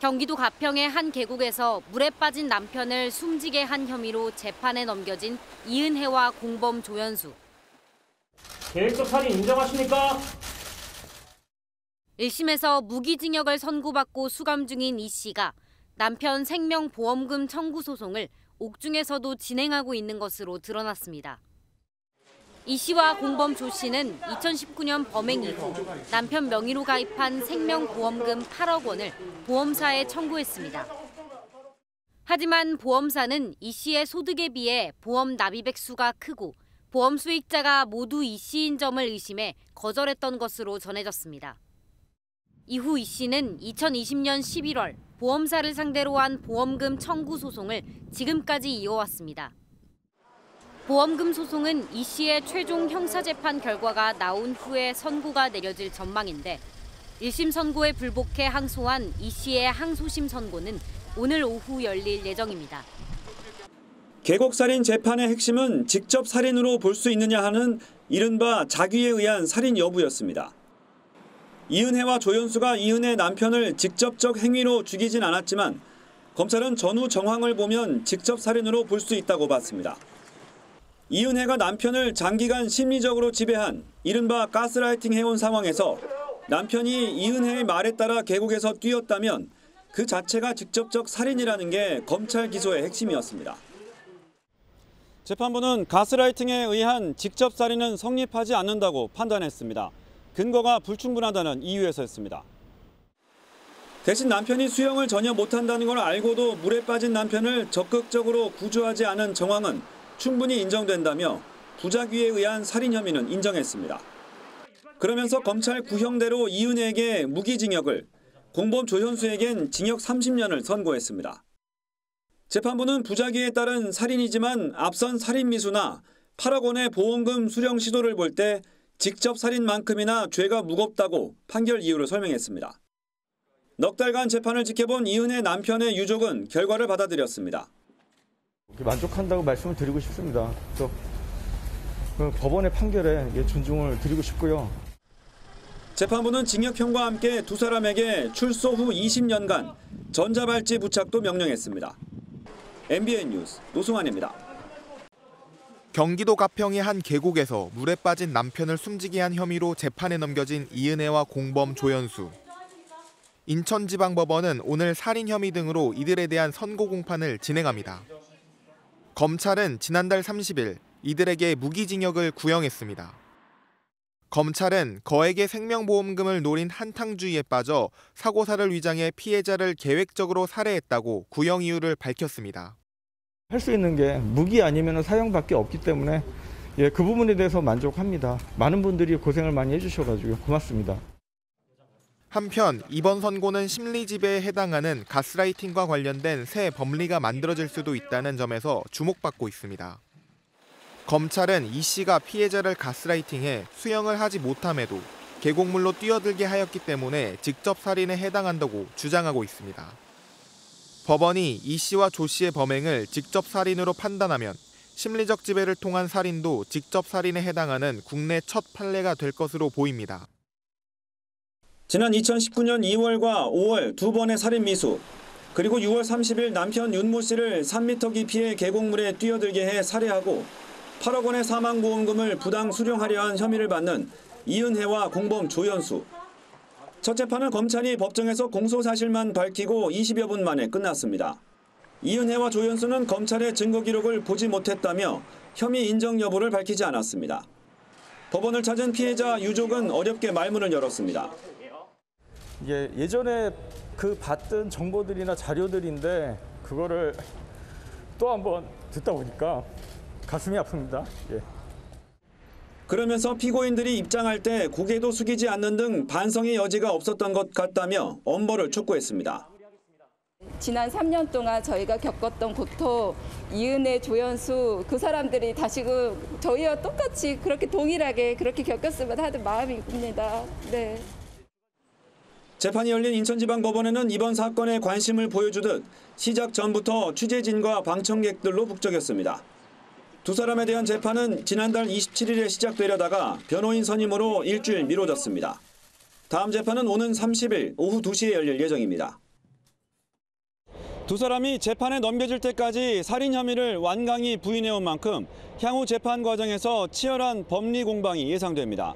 경기도 가평의 한 계곡에서 물에 빠진 남편을 숨지게 한 혐의로 재판에 넘겨진 이은혜와 공범 조연수. 계획적 살인 인정하십니까? 1심에서 무기징역을 선고받고 수감 중인 이 씨가 남편 생명보험금 청구 소송을 옥중에서도 진행하고 있는 것으로 드러났습니다. 이 씨와 공범 조 씨는 2019년 범행 이후 남편 명의로 가입한 생명보험금 8억 원을 보험사에 청구했습니다. 하지만 보험사는 이 씨의 소득에 비해 보험 납입 액수가 크고 보험 수익자가 모두 이 씨인 점을 의심해 거절했던 것으로 전해졌습니다. 이후 이 씨는 2020년 11월 보험사를 상대로 한 보험금 청구 소송을 지금까지 이어왔습니다. 보험금 소송은 이 씨의 최종 형사재판 결과가 나온 후에 선고가 내려질 전망인데 1심 선고에 불복해 항소한 이 씨의 항소심 선고는 오늘 오후 열릴 예정입니다. 계곡살인 재판의 핵심은 직접 살인으로 볼 수 있느냐 하는 이른바 자귀에 의한 살인 여부였습니다. 이은혜와 조연수가 이은혜 남편을 직접적 행위로 죽이진 않았지만 검찰은 전후 정황을 보면 직접 살인으로 볼 수 있다고 봤습니다. 이은혜가 남편을 장기간 심리적으로 지배한 이른바 가스라이팅 해온 상황에서 남편이 이은혜의 말에 따라 계곡에서 뛰었다면 그 자체가 직접적 살인이라는 게 검찰 기소의 핵심이었습니다. 재판부는 가스라이팅에 의한 직접 살인은 성립하지 않는다고 판단했습니다. 근거가 불충분하다는 이유에서였습니다. 대신 남편이 수영을 전혀 못한다는 걸 알고도 물에 빠진 남편을 적극적으로 구조하지 않은 정황은 충분히 인정된다며 부작위에 의한 살인 혐의는 인정했습니다. 그러면서 검찰 구형대로 이은혜에게 무기징역을, 공범 조현수에겐 징역 30년을 선고했습니다. 재판부는 부작위에 따른 살인이지만 앞선 살인미수나 8억 원의 보험금 수령 시도를 볼 때 직접 살인만큼이나 죄가 무겁다고 판결 이유를 설명했습니다. 넉 달간 재판을 지켜본 이은혜 남편의 유족은 결과를 받아들였습니다. 만족한다고 말씀을 드리고 싶습니다. 또 법원의 판결에 존중을 드리고 싶고요. 재판부는 징역형과 함께 두 사람에게 출소 후 20년간 전자발찌 부착도 명령했습니다. MBN 뉴스 노승환입니다. 경기도 가평의 한 계곡에서 물에 빠진 남편을 숨지게 한 혐의로 재판에 넘겨진 이은혜와 공범 조연수. 인천지방법원은 오늘 살인 혐의 등으로 이들에 대한 선고 공판을 진행합니다. 검찰은 지난달 30일 이들에게 무기징역을 구형했습니다. 검찰은 거액의 생명보험금을 노린 한탕주의에 빠져 사고사를 위장해 피해자를 계획적으로 살해했다고 구형 이유를 밝혔습니다. 할 수 있는 게 무기 아니면 사형밖에 없기 때문에 그 부분에 대해서 만족합니다. 많은 분들이 고생을 많이 해주셔가지고 고맙습니다. 한편 이번 선고는 심리지배에 해당하는 가스라이팅과 관련된 새 법리가 만들어질 수도 있다는 점에서 주목받고 있습니다. 검찰은 이 씨가 피해자를 가스라이팅해 수영을 하지 못함에도 계곡물로 뛰어들게 하였기 때문에 직접 살인에 해당한다고 주장하고 있습니다. 법원이 이 씨와 조 씨의 범행을 직접 살인으로 판단하면 심리적 지배를 통한 살인도 직접 살인에 해당하는 국내 첫 판례가 될 것으로 보입니다. 지난 2019년 2월과 5월 두 번의 살인 미수, 그리고 6월 30일 남편 윤모 씨를 3m 깊이의 계곡물에 뛰어들게 해 살해하고 8억 원의 사망보험금을 부당 수령하려 한 혐의를 받는 이은혜와 공범 조연수. 첫 재판은 검찰이 법정에서 공소사실만 밝히고 20여 분 만에 끝났습니다. 이은혜와 조연수는 검찰의 증거 기록을 보지 못했다며 혐의 인정 여부를 밝히지 않았습니다. 법원을 찾은 피해자 유족은 어렵게 말문을 열었습니다. 예전에 봤던 정보들이나 자료들인데 그거를 또 한번 듣다 보니까 가슴이 아픕니다. 그러면서 피고인들이 입장할 때 고개도 숙이지 않는 등 반성의 여지가 없었던 것 같다며 엄벌을 촉구했습니다. 지난 3년 동안 저희가 겪었던 고통, 이은혜, 조연수 그 사람들이 다시금 저희와 똑같이 그렇게 동일하게 그렇게 겪었으면 하는 마음입니다. 네. 재판이 열린 인천지방법원에는 이번 사건에 관심을 보여주듯 시작 전부터 취재진과 방청객들로 북적였습니다. 두 사람에 대한 재판은 지난달 27일에 시작되려다가 변호인 선임으로 일주일 미뤄졌습니다. 다음 재판은 오는 30일 오후 2시에 열릴 예정입니다. 두 사람이 재판에 넘겨질 때까지 살인 혐의를 완강히 부인해온 만큼 향후 재판 과정에서 치열한 법리 공방이 예상됩니다.